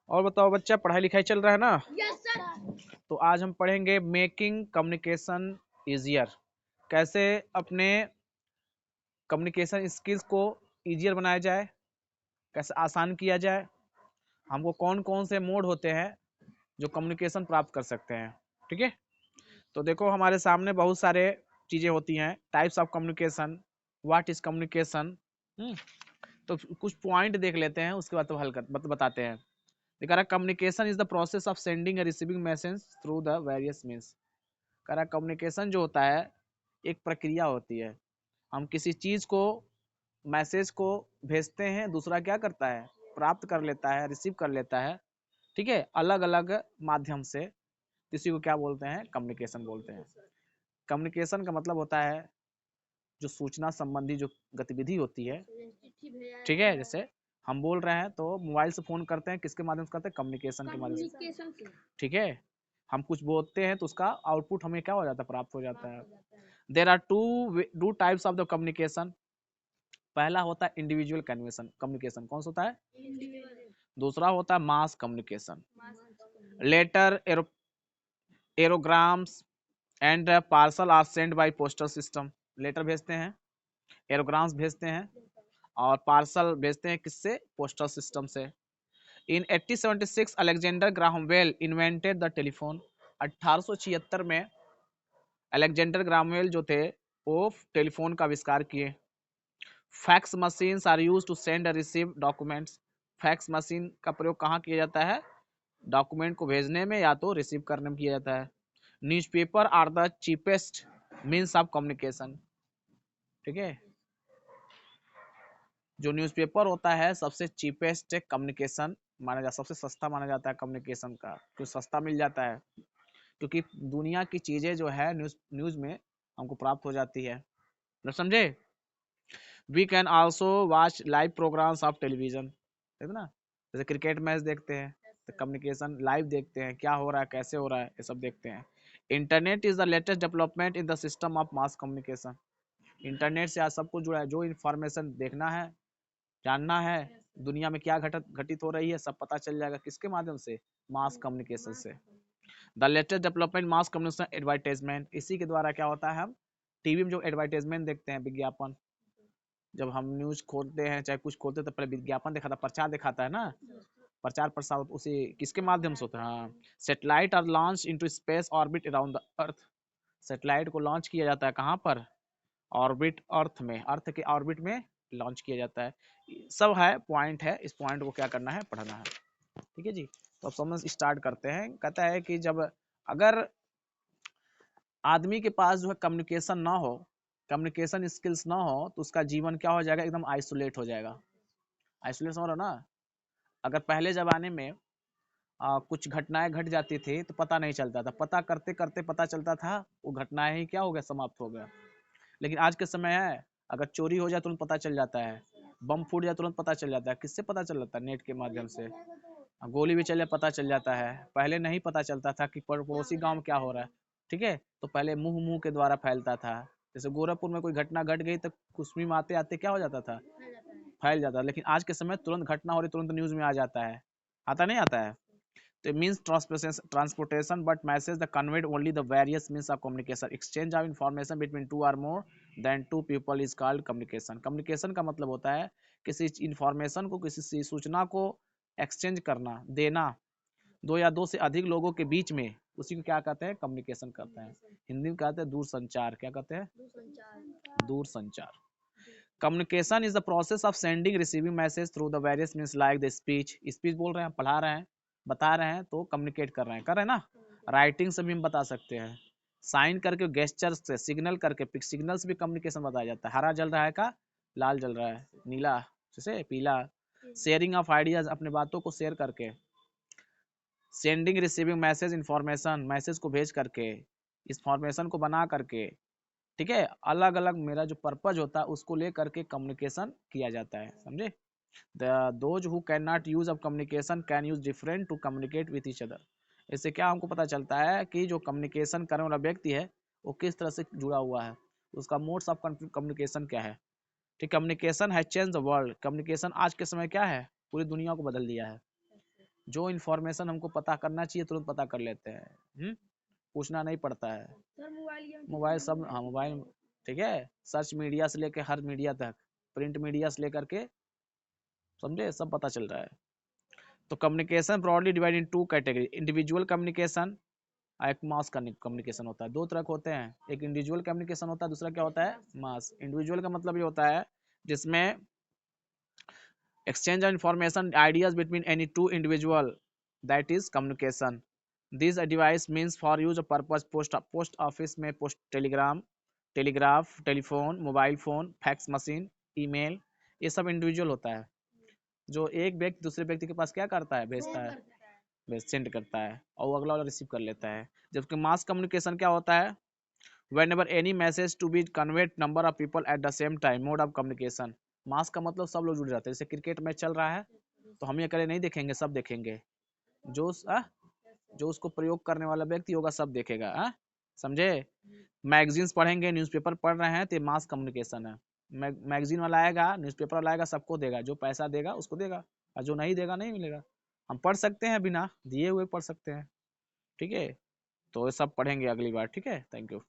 और बताओ बच्चा, पढ़ाई लिखाई चल रहा है ना? Yes sir. तो आज हम पढ़ेंगे मेकिंग कम्युनिकेशन इजियर। कैसे अपने कम्युनिकेशन स्किल्स को इजियर बनाया जाए, कैसे आसान किया जाए, हमको कौन कौन से मोड होते हैं जो कम्युनिकेशन प्राप्त कर सकते हैं। ठीक है, तो देखो हमारे सामने बहुत सारे चीज़ें होती हैं। Types of communication, what is communication. तो कुछ पॉइंट देख लेते हैं, उसके बाद तो हल कर बताते हैं। कह रहा communication is the process of sending end receiving message through the various means. कह रहा कम्युनिकेशन जो होता है एक प्रक्रिया होती है। हम किसी चीज़ को, मैसेज को भेजते हैं, दूसरा क्या करता है, प्राप्त कर लेता है, रिसीव कर लेता है। ठीक है, अलग अलग माध्यम से। किसी को क्या बोलते हैं, कम्युनिकेशन बोलते हैं। कम्युनिकेशन का मतलब होता है जो सूचना संबंधी जो गतिविधि होती है। ठीक है, जैसे हम बोल रहे हैं तो मोबाइल से फोन करते हैं, किसके माध्यम से करते हैं, कम्युनिकेशन के माध्यम से। ठीक है, हम कुछ बोलते हैं तो उसका आउटपुट हमें क्या हो जाता है, प्राप्त हो जाता है। There are two types of the communication. पहला होता है इंडिविजुअल कम्युनिकेशन। कौन सा होता है? दूसरा होता है mass communication. Letter, aerograms and parcel are send by postal system. Letter भेजते हैं, एरोग्राम्स भेजते हैं, और पार्सल भेजते हैं किससे, पोस्टल सिस्टम से। In 1876 Alexander Graham Bell invented the telephone. 1876 में अलेक्जेंडर ग्राहम बेल जो थे वो टेलीफोन का आविष्कार किए। Fax machines are used to send and receive documents. Fax machine का प्रयोग कहाँ किया जाता है, डॉक्यूमेंट को भेजने में या तो रिसीव करने में किया जाता है। Newspaper are the cheapest means of communication. ठीक है, जो न्यूज़पेपर होता है सबसे चीपेस्ट कम्युनिकेशन माना जाता, सबसे सस्ता माना जाता है कम्युनिकेशन का, क्यों सस्ता मिल जाता है, क्योंकि दुनिया की चीजें जो है न्यूज में हमको प्राप्त हो जाती है। समझे? We can also watch live programmes of television, है ना? जैसे क्रिकेट मैच देखते हैं तो कम्युनिकेशन लाइव देखते हैं, क्या हो रहा है, कैसे हो रहा है, ये सब देखते हैं। Internet is the latest development in the system of mass communication. Internet से आज सब कुछ जुड़ा है। जो इन्फॉर्मेशन देखना है, जानना है, दुनिया में क्या घटित हो रही है, सब पता चल जाएगा। किसके माध्यम से, मास कम्युनिकेशन से। The latest development mass communication advertisement. इसी के द्वारा क्या होता है, हम टीवी में जो एडवर्टाइजमेंट देखते हैं, विज्ञापन, जब हम न्यूज खोलते हैं चाहे कुछ खोलते हैं तो पहले विज्ञापन दिखाता, प्रचार दिखाता है ना। प्रचार प्रसार उसी किसके माध्यम से होता है, हाँ। Satellite are launch into space orbit around the earth. Satellite को लॉन्च किया जाता है कहाँ पर, ऑर्बिट, अर्थ में, अर्थ के ऑर्बिट में लॉन्च किया जाता है। सब है, पॉइंट है, इस पॉइंट को क्या करना है, पढ़ना है। ठीक है जी, तो अब समझ स्टार्ट करते हैं। कहता है कि जब अगर आदमी के पास जो है कम्युनिकेशन ना हो, कम्युनिकेशन स्किल्स ना हो, तो उसका जीवन क्या हो जाएगा, एकदम आइसोलेट हो जाएगा। आइसोलेट हो रहा ना। अगर पहले जमाने में कुछ घटनाएं घट जाती थी तो पता नहीं चलता था, पता करते करते पता चलता था वो घटनाएं ही क्या हो गया, समाप्त हो गया। लेकिन आज के समय है, अगर चोरी हो जाए तुरंत पता चल जाता है, बम फूट जाए तुरंत पता चल जाता है। किससे पता चल जाता है, नेट के माध्यम से। गोली भी चले पता चल जाता है। पहले नहीं पता चलता था कि पड़ोसी गांव में क्या हो रहा है। ठीक है, तो पहले मुंह मुंह के द्वारा फैलता था। जैसे गोरखपुर में कोई घटना घट गई तो कुश्मी में आते आते क्या हो जाता था, फैल जाता था। लेकिन आज के समय तुरंत घटना हो रही तुरंत न्यूज में आ जाता है, आता नहीं आता है। तो means transportation but message the conveyed only the various means of communication. Exchange of information between two or more than two people is called communication. Communication का मतलब होता है किसी इंफॉर्मेशन को, किसी सूचना को एक्सचेंज करना, देना, दो या दो से अधिक लोगों के बीच में, उसी को क्या कहते हैं, कम्युनिकेशन कहते हैं। हिंदी में कहते हैं दूर संचार। क्या कहते हैं, दूर संचार। Communication is the process of sending receiving message through the various means like the speech. Speech बोल रहे हैं, पढ़ा रहे हैं, बता रहे हैं तो कम्युनिकेट कर रहे हैं, कर रहे हैं ना। राइटिंग से भी हम बता सकते हैं, साइन करके, गेस्चर से, सिग्नल करके, सिग्नल से भी कम्युनिकेशन बताया जाता है। हरा जल रहा है का, लाल जल रहा है, नीला जैसे पीला। शेयरिंग ऑफ आइडियाज, अपने बातों को शेयर करके। Sending receiving message information, message को भेज करके, इंफॉर्मेशन को बना करके। ठीक है, अलग अलग मेरा जो पर्पज होता है उसको लेकर के कम्युनिकेशन किया जाता है, समझे। Those who can not use of communication can use different to communicate with each other. इससे क्या हमको पता चलता है कि जो कम्युनिकेशन करने वाला व्यक्ति है वो किस तरह से जुड़ा हुआ है, उसका मोड्स ऑफ कम्युनिकेशन क्या है। ठीक, कम्युनिकेशन है चेंज द वर्ल्ड। कम्युनिकेशन आज के समय क्या है, पूरी दुनिया को बदल दिया है। जो इन्फॉर्मेशन हमको पता करना चाहिए तुरंत पता कर लेते हैं, पूछना नहीं पड़ता है। मोबाइल सब, हाँ मोबाइल, ठीक है, सर्च मीडिया से लेकर हर मीडिया तक, प्रिंट मीडिया से लेकर के, समझे, सब पता चल रहा है। तो communication broadly divide in two category, individual communication, एक मास कम्युनिकेशन होता है। दो तरह के होते हैं, एक इंडिविजुअल कम्युनिकेशन होता है, दूसरा क्या होता है, मास। इंडिविजुअल का मतलब ये होता है जिसमें exchange of information ideas between any two individual, that is communication. This device means for use of purpose post office में post telegraph, telephone, mobile phone, fax machine, email, ये सब इंडिविजुअल होता है, जो एक व्यक्ति दूसरे व्यक्ति के पास क्या करता है, भेजता है, सेंड करता है, और वो अगला वाला रिसीव कर लेता है। जबकि मास कम्युनिकेशन क्या होता है, whenever any message to be conveyed number of people at the same time, mode of communication। मास का मतलब सब लोग जुड़ जाते हैं। जैसे क्रिकेट मैच चल रहा है तो हम ये अकेले नहीं देखेंगे, सब देखेंगे, जो जो उसको प्रयोग करने वाला व्यक्ति होगा सब देखेगा, समझे। मैगजीन्स पढ़ेंगे, न्यूज़पेपर पढ़ रहे हैं, तो मास कम्युनिकेशन है। मैगजीन वाला आएगा, न्यूज़पेपर वाला आएगा, सबको देगा, जो पैसा देगा उसको देगा, और जो नहीं देगा नहीं मिलेगा। हम पढ़ सकते हैं, बिना दिए हुए पढ़ सकते हैं, ठीक है। तो ये सब पढ़ेंगे अगली बार, ठीक है। Thank you.